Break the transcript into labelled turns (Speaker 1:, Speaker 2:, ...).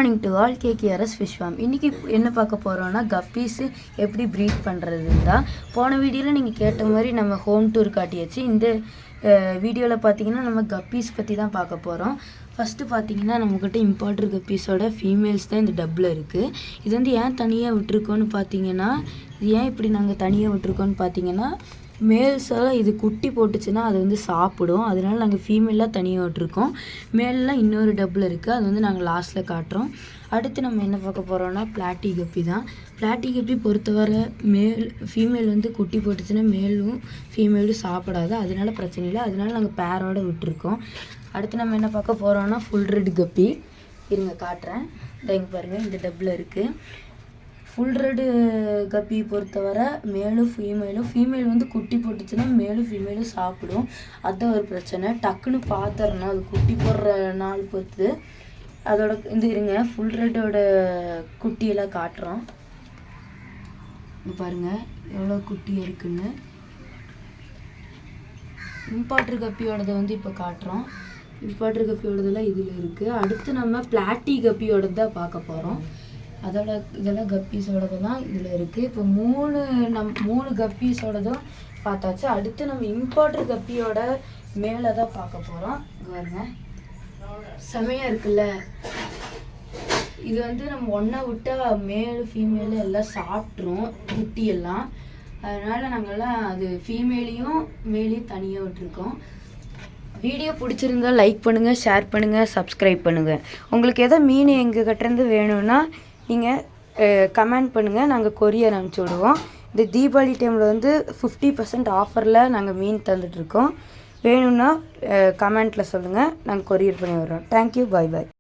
Speaker 1: Morning to all. KKRS fish farm. இன்றைக்கி என்ன பார்க்க போகிறோன்னா கப்பீஸு எப்படி ப்ரீட் பண்ணுறதுன்னு தான். போன வீடியோவில் நீங்கள் கேட்ட மாதிரி நம்ம ஹோம் டூர் காட்டியாச்சு. இந்த வீடியோவில் பார்த்தீங்கன்னா நம்ம கப்பீஸ் பற்றி தான் பார்க்க போகிறோம். ஃபஸ்ட்டு பார்த்தீங்கன்னா நம்மக்கிட்ட இம்பார்ட்டர் கப்பீஸோட ஃபீமேல்ஸ் தான் இந்த டப்பில் இருக்குது. இது வந்து ஏன் தனியாக விட்டுருக்கோன்னு பார்த்தீங்கன்னா, இது ஏன் இப்படி நாங்கள் தனியாக விட்டுருக்கோன்னு பார்த்தீங்கன்னா, மேல்ஸெல்லாம் இது குட்டி போட்டுச்சுன்னா அது வந்து சாப்பிடும். அதனால நாங்கள் ஃபீமேலாக தனியாக விட்டுருக்கோம். மேலெலாம் இன்னொரு டப்பில் இருக்குது, அது வந்து நாங்கள் லாஸ்ட்டில் காட்டுறோம். அடுத்து நம்ம என்ன பார்க்க போகிறோன்னா பிளாட்டி கப்பி தான். பிளாட்டி கப்பி பொறுத்தவரை ஃபீமேல் வந்து குட்டி போட்டுச்சுன்னா மேலும் ஃபீமேலும் சாப்பிடாது, அதனால பிரச்சனை இல்லை. அதனால நாங்கள் பேரோடு விட்டுருக்கோம். அடுத்து நம்ம என்ன பார்க்க போகிறோன்னா ஃபுல் ரெட் கப்பி. இருங்க காட்டுறேன். இங்கே பாருங்கள், இந்த டப்பில் இருக்குது. ஃபுல் ரெட்டு கப்பி பொறுத்தவரை மேலும் ஃபீமேல் வந்து குட்டி போட்டுச்சுன்னா மேலும் ஃபீமேலும் சாப்பிடும். அதுதான் ஒரு பிரச்சனை. டக்குன்னு பார்த்துறணும், அது குட்டி போடுற நாள் பொறுத்து. அதோட இந்த இருங்க ஃபுல் ரெட்டோட குட்டியெல்லாம் காட்டுறோம். பாருங்கள் எவ்வளோ குட்டி இருக்குன்னு. இம்பார்ட்டர் கப்பியோடதை வந்து இப்போ காட்டுறோம். இம்பார்ட்டர் கப்பியோடதெல்லாம் இதில் இருக்குது. அடுத்து நம்ம பிளாட்டி கப்பியோடது தான் பார்க்க போகிறோம். இதெல்லாம் கப்பீஸோடது தான் இதில் இருக்குது. இப்போ மூணு கப்பீஸோடதும் பார்த்தாச்சு. அடுத்து நம்ம இம்பார்ட்டர் கப்பியோட மேலே தான் பார்க்க போகிறோம். பாருங்க செமையாக இருக்குல்ல. இது வந்து நம்ம ஒன்றை விட்டால் மேலு ஃபீமேலு எல்லாம் சாப்பிட்ரும் குட்டியெல்லாம். அதனால் நாங்கள்லாம் அது ஃபீமேலையும் மேலையும் தனியாக விட்டுருக்கோம். வீடியோ பிடிச்சிருந்தா லைக் பண்ணுங்கள், ஷேர் பண்ணுங்கள், சப்ஸ்கிரைப் பண்ணுங்கள். உங்களுக்கு எதோ மீன் எங்கள் கிட்டேருந்து வேணும்னா நீங்கள் கமெண்ட் பண்ணுங்கள், நாங்கள் கொரியர் அனுப்பிச்சி விடுவோம். இந்த தீபாவளி டைமில் வந்து 50% ஆஃபரில் நாங்கள் மீன் தந்துட்டுருக்கோம். வேணும்னா கமெண்ட்டில் சொல்லுங்கள், நாங்கள் கொரியர் பண்ணி வர்றோம். தேங்க்யூ, பாய் பாய்.